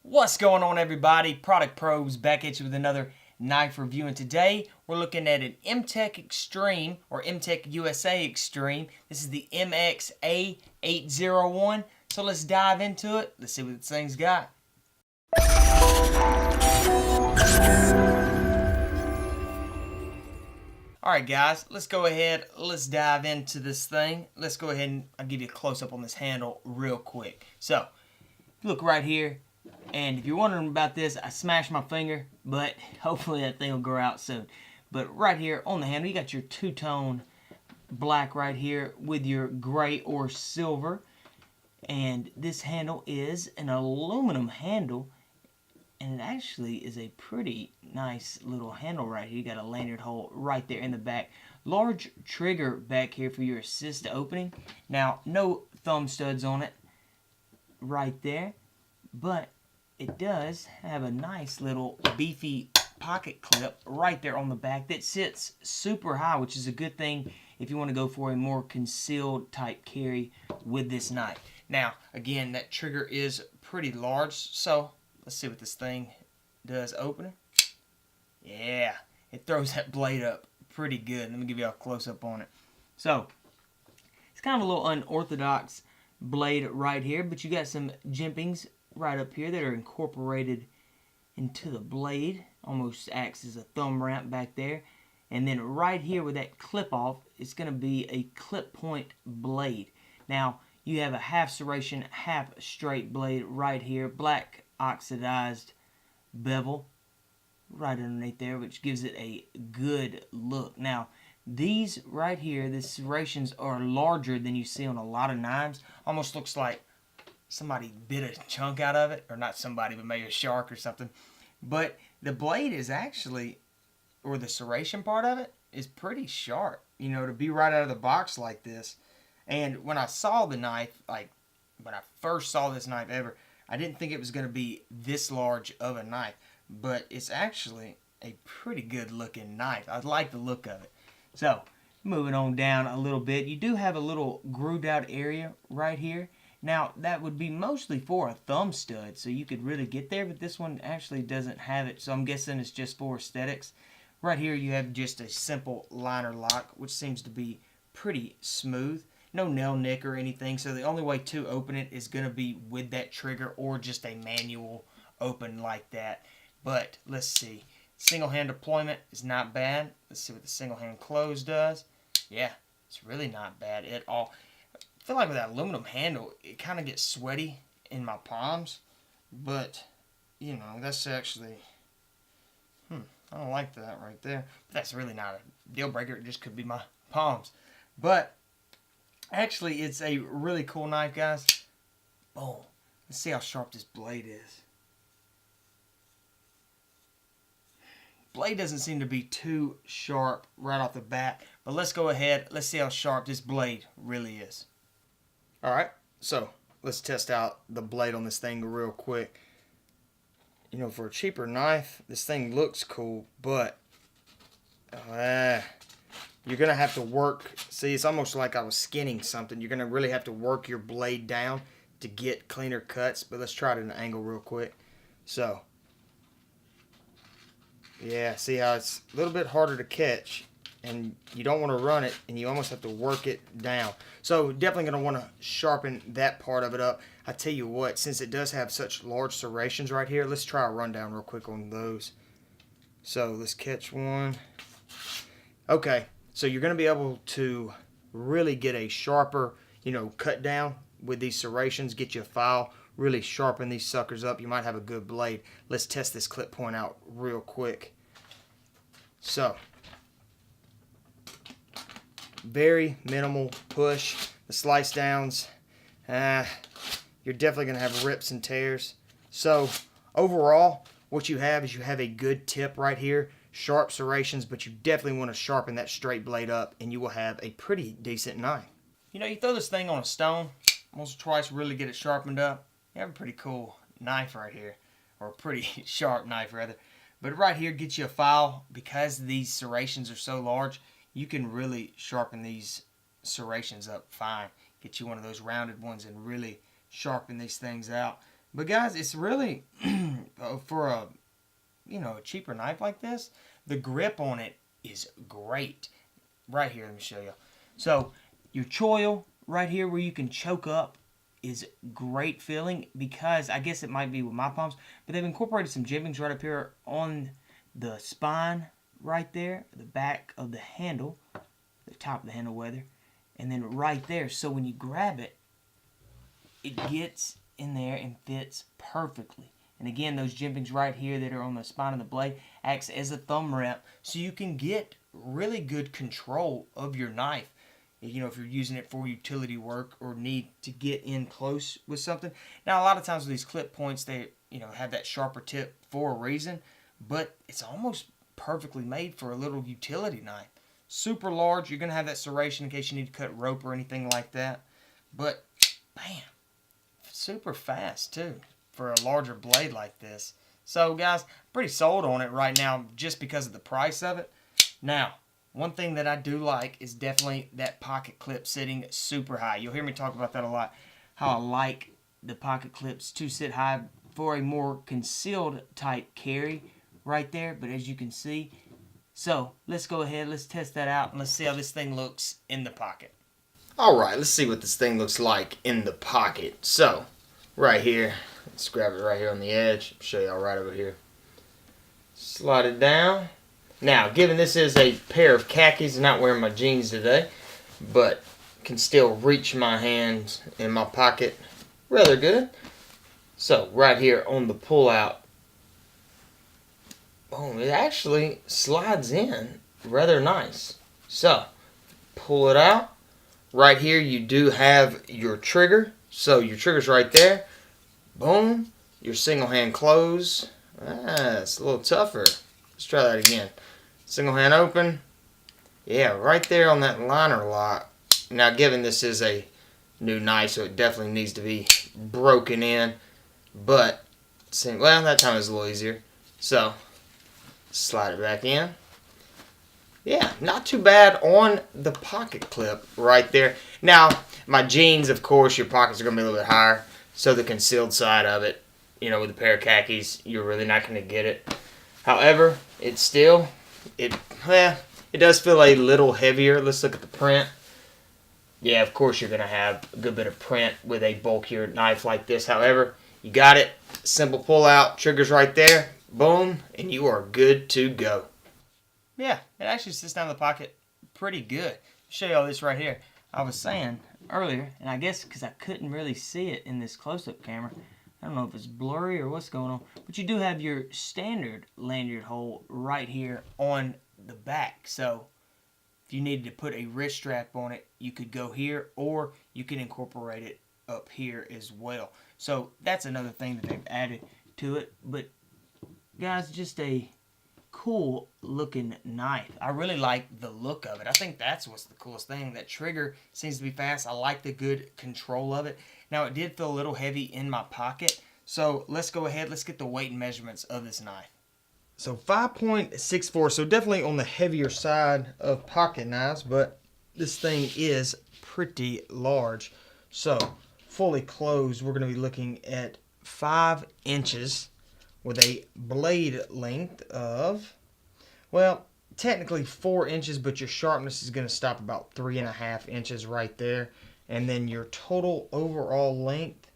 What's going on, everybody? Product Probes back at you with another knife review, and today we're looking at an Mtech Xtreme or Mtech USA Xtreme. This is the MX-A801. So let's dive into it. Let's see what this thing's got. Alright guys, let's go ahead, let's dive into this thing. Let's go ahead and I'll give you a close-up on this handle real quick. So, look right here, and if you're wondering about this, I smashed my finger, but hopefully that thing will grow out soon. But right here on the handle, you got your two-tone black right here with your gray or silver. And this handle is an aluminum handle, and it actually is a pretty nice little handle right here. You got a lanyard hole right there in the back. Large trigger back here for your assist opening. Now, no thumb studs on it right there, but it does have a nice little beefy pocket clip right there on the back that sits super high, which is a good thing if you want to go for a more concealed type carry with this knife. Now, again, that trigger is pretty large, so let's see what this thing does opening. Yeah, it throws that blade up pretty good. Let me give you a close-up on it. So, it's kind of a little unorthodox blade right here, but you got some jimpings right up here that are incorporated into the blade. Almost acts as a thumb ramp back there. And then right here with that clip off, it's going to be a clip point blade. Now, you have a half serration, half straight blade right here. Black oxidized bevel right underneath there, which gives it a good look. Now, these right here, the serrations are larger than you see on a lot of knives. Almost looks like somebody bit a chunk out of it, or not somebody, but maybe a shark or something. But the blade is actually, or the serration part of it, is pretty sharp, you know, to be right out of the box like this. And when I saw the knife, like when I first saw this knife ever, I didn't think it was going to be this large of a knife, but it's actually a pretty good looking knife. I like the look of it. So, moving on down a little bit, you do have a little grooved out area right here. Now, that would be mostly for a thumb stud, so you could really get there, but this one actually doesn't have it, so I'm guessing it's just for aesthetics. Right here, you have just a simple liner lock, which seems to be pretty smooth. No nail nick or anything, so the only way to open it is going to be with that trigger or just a manual open like that. But let's see. Single hand deployment is not bad. Let's see what the single hand close does. Yeah, it's really not bad at all. I feel like with that aluminum handle, it kind of gets sweaty in my palms. But, you know, that's actually... I don't like that right there. But that's really not a deal breaker. It just could be my palms. But... actually, it's a really cool knife, guys. Boom. Let's see how sharp this blade is. Blade doesn't seem to be too sharp right off the bat. But let's go ahead. Let's see how sharp this blade really is. Alright, so let's test out the blade on this thing real quick. You know, for a cheaper knife, this thing looks cool, but... you're going to have to work. See, it's almost like I was skinning something. You're going to really have to work your blade down to get cleaner cuts. But let's try it at an angle real quick. So, yeah, see how it's a little bit harder to catch. And you don't want to run it, and you almost have to work it down. So, definitely going to want to sharpen that part of it up. I tell you what, since it does have such large serrations right here, let's try a rundown real quick on those. So, let's catch one. Okay. So you're going to be able to really get a sharper, you know, cut down with these serrations. Get you a file, really sharpen these suckers up. You might have a good blade. Let's test this clip point out real quick. So, very minimal push. The slice downs, you're definitely going to have rips and tears. So, overall, what you have is you have a good tip right here. Sharp serrations, but you definitely want to sharpen that straight blade up, and you will have a pretty decent knife. You know, you throw this thing on a stone once or twice, really get it sharpened up, you have a pretty cool knife right here, or a pretty sharp knife rather. But right here gets you a file. Because these serrations are so large, you can really sharpen these serrations up fine. Get you one of those rounded ones and really sharpen these things out. But guys, it's really for a a cheaper knife like this, the grip on it is great. Right here, let me show you. So your choil right here where you can choke up is great feeling, because I guess it might be with my palms, but they've incorporated some jimpings right up here on the spine right there, the back of the handle, the top of the handle whether, and then right there. So when you grab it, it gets in there and fits perfectly. And again, those jimpings right here that are on the spine of the blade acts as a thumb ramp, so you can get really good control of your knife. If you're using it for utility work or need to get in close with something. Now, a lot of times with these clip points, they have that sharper tip for a reason, but it's almost perfectly made for a little utility knife. Super large. You're going to have that serration in case you need to cut rope or anything like that. But, bam, super fast too for a larger blade like this. So, guys, I'm pretty sold on it right now just because of the price of it. Now, one thing that I do like is definitely that pocket clip sitting super high. You'll hear me talk about that a lot, how I like the pocket clips to sit high for a more concealed type carry right there. But as you can see, so let's go ahead, let's test that out, and let's see how this thing looks in the pocket. Alright, let's see what this thing looks like in the pocket. So, right here, let's grab it right here on the edge. I'll show y'all right over here. Slide it down. Now, given this is a pair of khakis, I'm not wearing my jeans today, but can still reach my hands in my pocket rather good. So, right here on the pull-out, boom, it actually slides in rather nice. So, pull it out. Right here, you do have your trigger. So, your trigger's right there. Boom. Your single hand close. It's a little tougher. Let's try that again. Single hand open. Yeah, right there on that liner lock. Now, given this is a new knife, so it definitely needs to be broken in. But, well, that time is a little easier. So, slide it back in. Yeah, not too bad on the pocket clip right there. Now, my jeans, of course, your pockets are going to be a little bit higher. So, the concealed side of it, with a pair of khakis, you're really not going to get it. However, it's still... It does feel a little heavier. Let's look at the print. Yeah, of course you're going to have a good bit of print with a bulkier knife like this. However, you got it. Simple pull out. Trigger's right there. Boom. And you are good to go. Yeah, it actually sits down in the pocket pretty good. I'll show you all this right here. I was saying earlier, and I guess because I couldn't really see it in this close-up camera, I don't know if it's blurry or what's going on, but you do have your standard lanyard hole right here on the back. So if you needed to put a wrist strap on it, you could go here, or you can incorporate it up here as well. So that's another thing that they've added to it. But guys, just a cool looking knife. I really like the look of it. I think that's what's the coolest thing. That trigger seems to be fast. I like the good control of it. Now, it did feel a little heavy in my pocket, so let's go ahead. Let's get the weight and measurements of this knife. So 5.64, so definitely on the heavier side of pocket knives, but this thing is pretty large. So fully closed, we're going to be looking at 5 inches with a blade length of, well, technically 4 inches, but your sharpness is going to stop about 3.5 inches right there. And then your total overall length,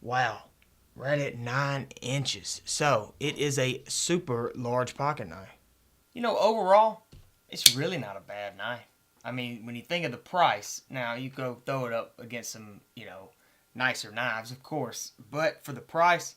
wow, right at 9 inches. So it is a super large pocket knife. Overall, it's really not a bad knife. I mean, when you think of the price, now you go throw it up against some, nicer knives, of course. But for the price,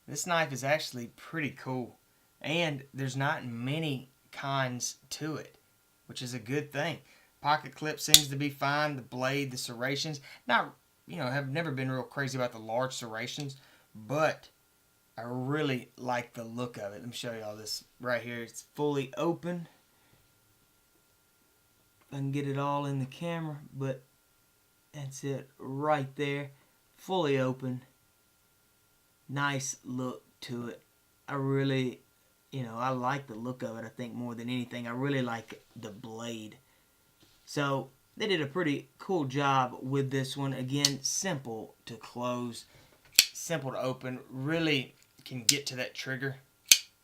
this knife is actually pretty cool. And there's not many kinds to it, which is a good thing. Pocket clip seems to be fine. The blade, the serrations, have never been real crazy about the large serrations, but I really like the look of it. Let me show you all this right here. It's fully open. I can get it all in the camera, but that's it right there. Fully open. Nice look to it. I really, I like the look of it, I think, more than anything. I really like the blade. So they did a pretty cool job with this one. Again, simple to close. simple to open, really can get to that trigger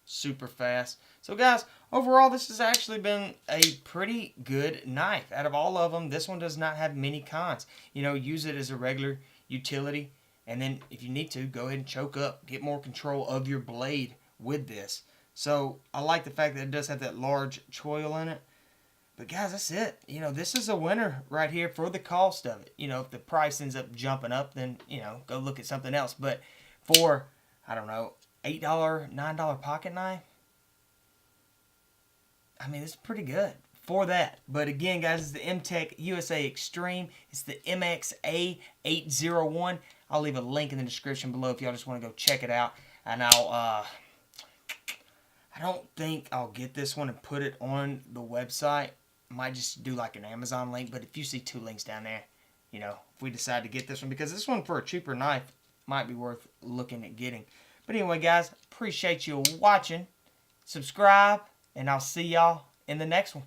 super fast. So guys, overall this has actually been a pretty good knife. Out of all of them, this one does not have many cons. You know, use it as a regular utility, and then if you need to, go ahead and choke up, get more control of your blade with this. So I like the fact that it does have that large choil in it. But guys, that's it. You know, this is a winner right here for the cost of it. You know, if the price ends up jumping up, then, you know, go look at something else. But for, I don't know, $8, $9 pocket knife, I mean, it's pretty good for that. But again, guys, it's the Mtech USA Xtreme. It's the MX-A801. I'll leave a link in the description below if y'all just want to go check it out. And I don't think I'll get this one and put it on the website. I might just do like an Amazon link. But if you see 2 links down there, you know, if we decide to get this one, because this one for a cheaper knife might be worth looking at getting. But anyway, guys, appreciate you watching. Subscribe, and I'll see y'all in the next one.